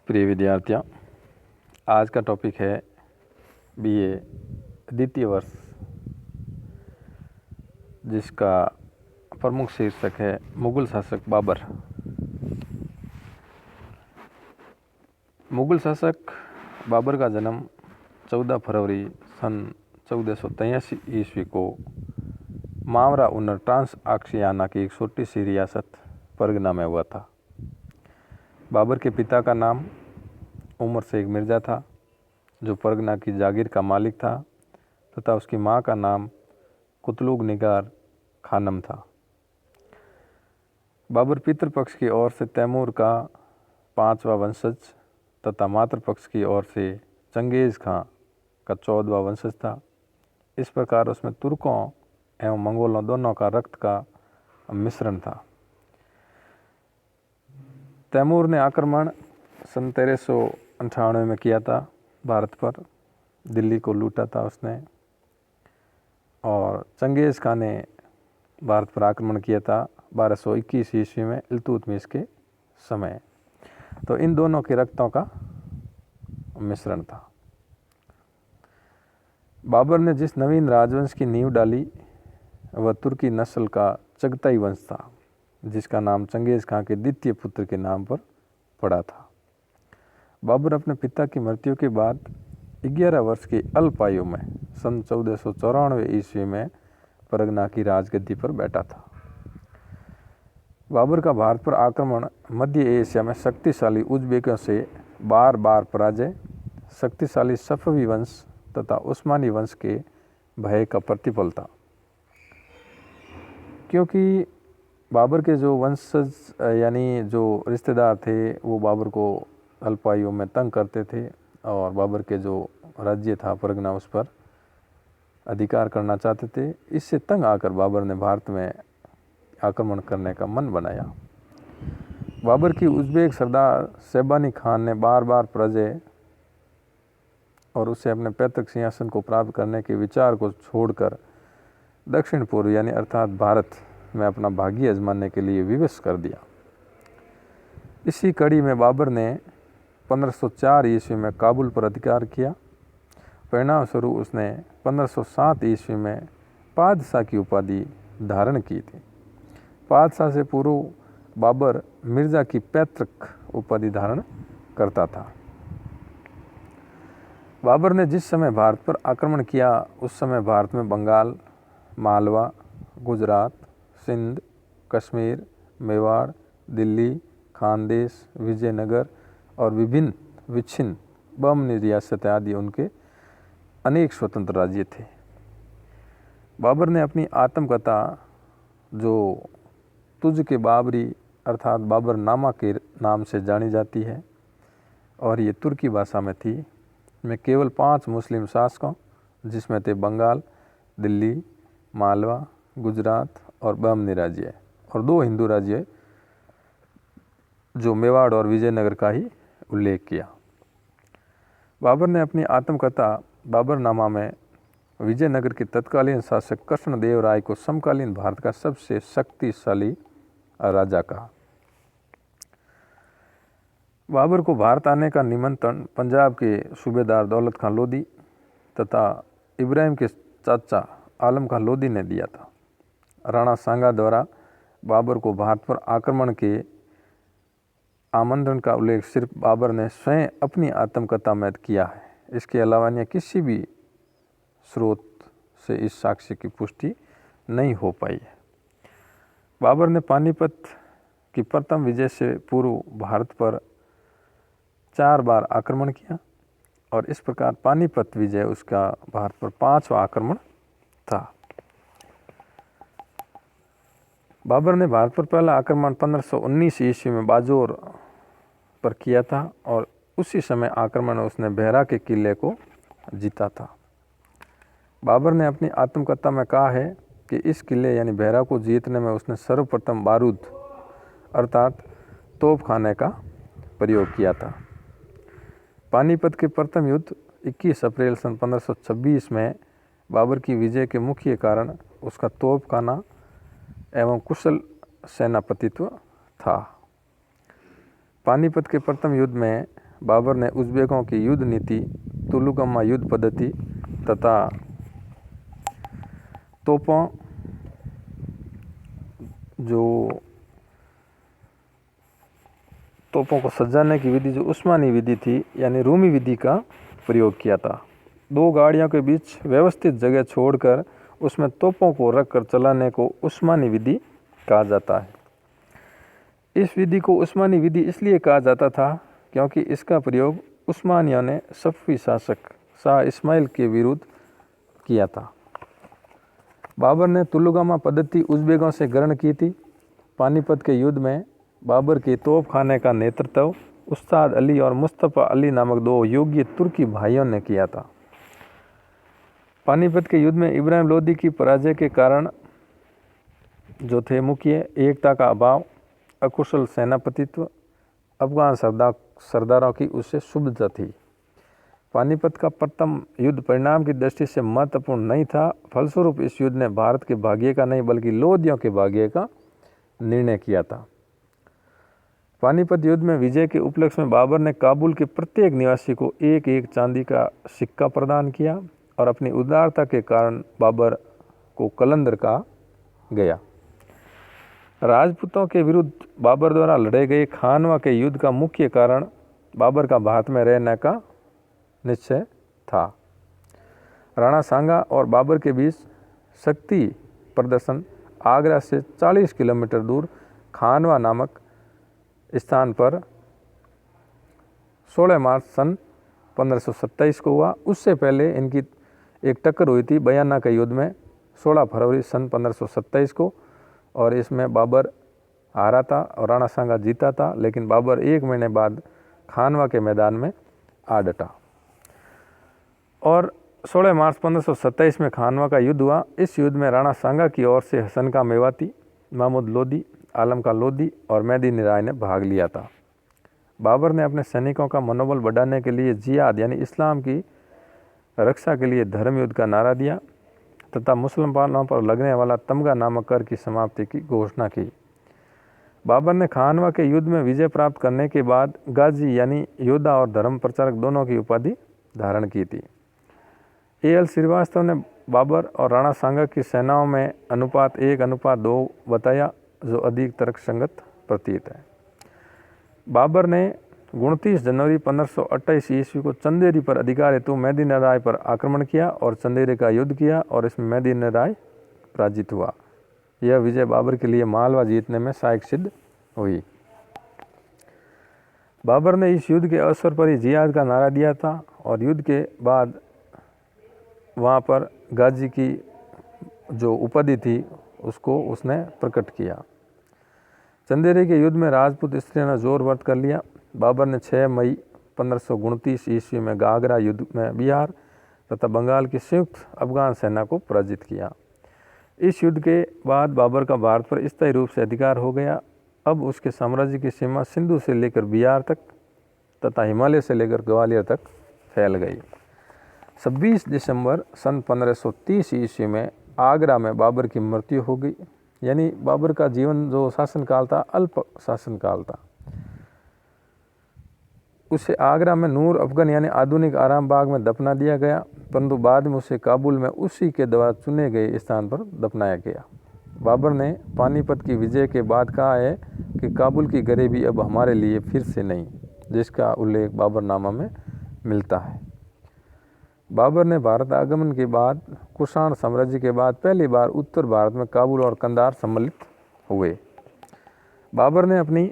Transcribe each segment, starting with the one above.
प्रिय विद्यार्थियों, आज का टॉपिक है बीए द्वितीय वर्ष, जिसका प्रमुख शीर्षक है मुगल शासक बाबर। मुगल शासक बाबर का जन्म 14 फरवरी सन 1483 ईस्वी को मावरा उन्नर ट्रांस आक्सियाना की एक छोटी सी रियासत परगना में हुआ था। बाबर के पिता का नाम उमर शेख मिर्ज़ा था, जो परगना की जागीर का मालिक था, तथा उसकी मां का नाम कुतलुग निगार खानम था। बाबर पितृपक्ष की ओर से तैमूर का 5वां वंशज तथा मातृपक्ष की ओर से चंगेज़ खां का 14वां वंशज था। इस प्रकार उसमें तुर्कों एवं मंगोलों दोनों का रक्त का मिश्रण था। तैमूर ने आक्रमण सन 1398 में किया था भारत पर, दिल्ली को लूटा था उसने, और चंगेज़ खान ने भारत पर आक्रमण किया था 1221 ईस्वी में इल्तुतमिश के समय। तो इन दोनों के रक्तों का मिश्रण था। बाबर ने जिस नवीन राजवंश की नींव डाली वह तुर्की नस्ल का चगताई वंश था, जिसका नाम चंगेज़ खां के द्वितीय पुत्र के नाम पर पड़ा था। बाबर अपने पिता की मृत्यु के बाद 11 वर्ष की अल्प आयु में सन 1494 ईस्वी में परगना की राजगद्दी पर बैठा था। बाबर का भारत पर आक्रमण मध्य एशिया में शक्तिशाली उज़्बेकों से बार बार पराजय, शक्तिशाली सफवी वंश तथा उस्मानी वंश के भय का प्रतिफल था। क्योंकि बाबर के जो वंशज यानी जो रिश्तेदार थे वो बाबर को अल्पायु में तंग करते थे, और बाबर के जो राज्य था परगना उस पर अधिकार करना चाहते थे। इससे तंग आकर बाबर ने भारत में आक्रमण करने का मन बनाया। बाबर की उज़्बेक सरदार शैबानी खान ने बार बार पराजय और उसे अपने पैतृक सिंहासन को प्राप्त करने के विचार को छोड़कर दक्षिण पूर्व यानी अर्थात भारत में अपना भाग्य आजमाने के लिए विवश कर दिया। इसी कड़ी में बाबर ने 1504 ईस्वी में काबुल पर अधिकार किया। परिणाम स्वरूप उसने 1507 ईस्वी में पादशाह की उपाधि धारण की थी। पादशाह से पूर्व बाबर मिर्ज़ा की पैतृक उपाधि धारण करता था। बाबर ने जिस समय भारत पर आक्रमण किया उस समय भारत में बंगाल, मालवा, गुजरात, सिंध, कश्मीर, मेवाड़, दिल्ली, खानदेश, विजयनगर और विभिन्न विच्छिन्न बमनी रियासतें आदि उनके अनेक स्वतंत्र राज्य थे। बाबर ने अपनी आत्मकथा जो तुझ के बाबरी अर्थात बाबरनामा के नाम से जानी जाती है, और ये तुर्की भाषा में थी, में केवल 5 मुस्लिम शासकों जिसमें थे बंगाल, दिल्ली, मालवा, गुजरात और बमनी राज्य, और 2 हिंदू राज्य जो मेवाड़ और विजयनगर का ही उल्लेख किया। बाबर ने अपनी आत्मकथा बाबरनामा में विजयनगर के तत्कालीन शासक कृष्णदेव राय को समकालीन भारत का सबसे शक्तिशाली राजा कहा। बाबर को भारत आने का निमंत्रण पंजाब के सूबेदार दौलत खां लोधी तथा इब्राहिम के चाचा आलम खां लोधी ने दिया था। राणा सांगा द्वारा बाबर को भारत पर आक्रमण के आमंत्रण का उल्लेख सिर्फ बाबर ने स्वयं अपनी आत्मकथा में किया है। इसके अलावा अन्य किसी भी स्रोत से इस साक्ष्य की पुष्टि नहीं हो पाई है। बाबर ने पानीपत की प्रथम विजय से पूर्व भारत पर 4 बार आक्रमण किया, और इस प्रकार पानीपत विजय उसका भारत पर 5वां आक्रमण था। बाबर ने भारत पर पहला आक्रमण 1519 ईस्वी में बाजोर पर किया था, और उसी समय आक्रमण उसने बेहरा के किले को जीता था। बाबर ने अपनी आत्मकथा में कहा है कि इस किले यानी बेहरा को जीतने में उसने सर्वप्रथम बारूद अर्थात तोपखाने का प्रयोग किया था। पानीपत के प्रथम युद्ध 21 अप्रैल सन 1526 में बाबर की विजय के मुख्य कारण उसका तोपखाना एवं कुशल सेनापतित्व था। पानीपत के प्रथम युद्ध में बाबर ने उज़्बेकों की युद्ध नीति, तुलुगमा युद्ध पद्धति तथा तोपों को सजाने की विधि जो उस्मानी विधि थी यानी रूमी विधि का प्रयोग किया था। 2 गाड़ियों के बीच व्यवस्थित जगह छोड़कर उसमें तोपों को रखकर चलाने को उस्मानी विधि कहा जाता है। इस विधि को उस्मानी विधि इसलिए कहा जाता था क्योंकि इसका प्रयोग उस्मानियों ने सफ़वी शासक शाह इस्माइल के विरुद्ध किया था। बाबर ने तुलुगमा पद्धति उज़्बेकों से ग्रहण की थी। पानीपत के युद्ध में बाबर के तोप खाने का नेतृत्व उस्ताद अली और मुस्तफ़ा अली नामक 2 योग्य तुर्की भाइयों ने किया था। पानीपत के युद्ध में इब्राहिम लोदी की पराजय के कारण जो थे मुख्य एकता का अभाव, अकुशल सेनापतित्व, अफगान सरदारों की उससे शुभता थी। पानीपत का प्रथम युद्ध परिणाम की दृष्टि से महत्वपूर्ण नहीं था। फलस्वरूप इस युद्ध ने भारत के भाग्य का नहीं बल्कि लोदियों के भाग्य का निर्णय किया था। पानीपत युद्ध में विजय के उपलक्ष्य में बाबर ने काबुल के प्रत्येक निवासी को 1-1 चांदी का सिक्का प्रदान किया और अपनी उदारता के कारण बाबर को कलंदर कहा गया। राजपूतों के विरुद्ध बाबर द्वारा लड़े गए खानवा के युद्ध का मुख्य कारण बाबर का भारत में रहने का निश्चय था। राणा सांगा और बाबर के बीच शक्ति प्रदर्शन आगरा से 40 किलोमीटर दूर खानवा नामक स्थान पर 16 मार्च सन 1527 को हुआ। उससे पहले इनकी एक टक्कर हुई थी बयाना के युद्ध में 16 फरवरी सन 1527 को, और इसमें बाबर हारा था और राणा सांगा जीता था, लेकिन बाबर 1 महीने बाद खानवा के मैदान में आ डटा और 16 मार्च 1527 में खानवा का युद्ध हुआ। इस युद्ध में राणा सांगा की ओर से हसन का मेवाती, महमूद लोदी, आलम का लोदी और मेदिनी राय ने भाग लिया था। बाबर ने अपने सैनिकों का मनोबल बढ़ाने के लिए जिहाद यानी इस्लाम की रक्षा के लिए धर्म युद्ध का नारा दिया तथा मुसलमानों पर लगने वाला तमगा नामक कर की समाप्ति की घोषणा की। बाबर ने खानवा के युद्ध में विजय प्राप्त करने के बाद गाजी यानी योद्धा और धर्म प्रचारक दोनों की उपाधि धारण की थी। A.L. श्रीवास्तव ने बाबर और राणा सांगा की सेनाओं में अनुपात 1:2 बताया, जो अधिक तर्कसंगत प्रतीत है। बाबर ने 29 जनवरी 1528 ईस्वी को चंदेरी पर अधिकार हेतु मेदिनी राय पर आक्रमण किया और चंदेरी का युद्ध किया और इसमें मेदिनी राय पराजित हुआ। यह विजय बाबर के लिए मालवा जीतने में सहायक सिद्ध हुई। बाबर ने इस युद्ध के अवसर पर ही जिहाद का नारा दिया था और युद्ध के बाद वहाँ पर गाजी की जो उपाधि थी उसको उसने प्रकट किया। चंदेरी के युद्ध में राजपूत स्त्रियों ने जोर वर्त कर लिया। बाबर ने 6 मई 1529 ईस्वी में गागरा युद्ध में बिहार तथा बंगाल की संयुक्त अफगान सेना को पराजित किया। इस युद्ध के बाद बाबर का भारत पर स्थायी रूप से अधिकार हो गया। अब उसके साम्राज्य की सीमा सिंधु से लेकर बिहार तक तथा हिमालय से लेकर ग्वालियर तक फैल गई। 26 दिसंबर सन 1530 ईस्वी में आगरा में बाबर की मृत्यु हो गई। यानी बाबर का जीवन जो शासनकाल था अल्प शासनकाल था। उसे आगरा में नूर अफगन यानी आधुनिक आराम बाग में दफना दिया गया, परंतु बाद में उसे काबुल में उसी के द्वारा चुने गए स्थान पर दफनाया गया। बाबर ने पानीपत की विजय के बाद कहा है कि काबुल की गरीबी अब हमारे लिए फिर से नहीं, जिसका उल्लेख बाबरनामा में मिलता है। बाबर ने भारत आगमन के बाद कुषाण साम्राज्य के बाद पहली बार उत्तर भारत में काबुल और कंधार सम्मिलित हुए। बाबर ने अपनी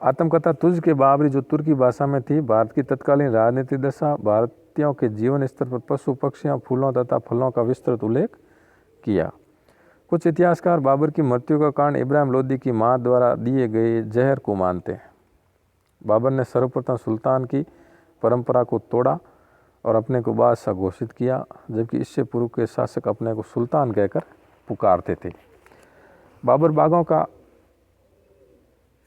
आत्मकथा तुझ के बाबरी जो तुर्की भाषा में थी, भारत की तत्कालीन राजनीतिक दशा, भारतीयों के जीवन स्तर पर पशु पक्षियों, फूलों तथा फलों का विस्तृत उल्लेख किया। कुछ इतिहासकार बाबर की मृत्यु का कारण इब्राहिम लोदी की मां द्वारा दिए गए जहर को मानते हैं। बाबर ने सर्वप्रथम सुल्तान की परंपरा को तोड़ा और अपने को बादशाह घोषित किया, जबकि इससे पूर्व के शासक अपने को सुल्तान कहकर पुकारते थे। बाबर बागों का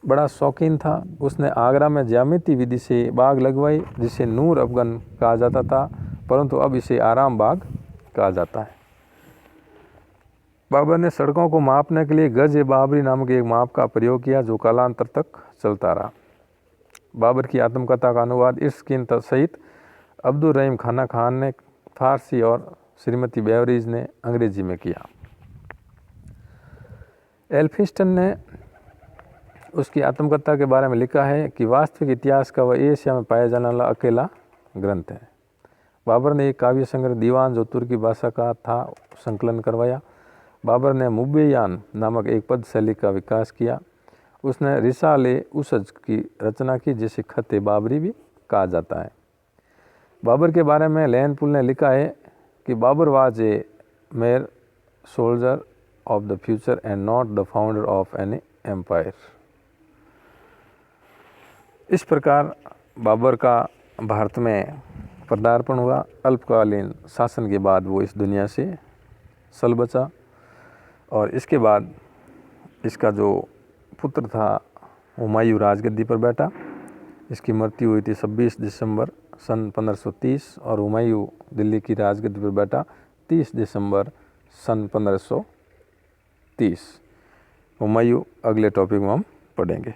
बड़ा शौकीन था। उसने आगरा में ज्यामिति विधि से बाग लगवाई, जिसे नूर अफगन कहा जाता था, परंतु अब इसे आराम बाग कहा जाता है। बाबर ने सड़कों को मापने के लिए गज-ए-बाबरी नामक एक माप का प्रयोग किया, जो कालांतर तक चलता रहा। बाबर की आत्मकथा का अनुवाद इर्स्किन सहित अब्दुल रहीम खाना खान ने फारसी और श्रीमती बेवरीज ने अंग्रेजी में किया। एल्फिंस्टन ने उसकी आत्मकथा के बारे में लिखा है कि वास्तविक इतिहास का वह एशिया में पाया जाने वाला अकेला ग्रंथ है। बाबर ने एक काव्य संग्रह दीवान जो तुर्की भाषा का था संकलन करवाया। बाबर ने मुबैयान नामक एक पद शैली का विकास किया। उसने रिसाले उसज की रचना की जिसे खत बाबरी भी कहा जाता है। बाबर के बारे में लैनपुल ने लिखा है कि Babar was a mere soldier of the future and not the founder of any empire. इस प्रकार बाबर का भारत में पदार्पण हुआ। अल्पकालीन शासन के बाद वो इस दुनिया से चल बचा और इसके बाद इसका जो पुत्र था हुमायूं राजगद्दी पर बैठा। इसकी मृत्यु हुई थी 26 दिसंबर सन 1530 और हुमायूं दिल्ली की राजगद्दी पर बैठा 30 दिसंबर सन 1530। हुमायूं अगले टॉपिक में हम पढ़ेंगे।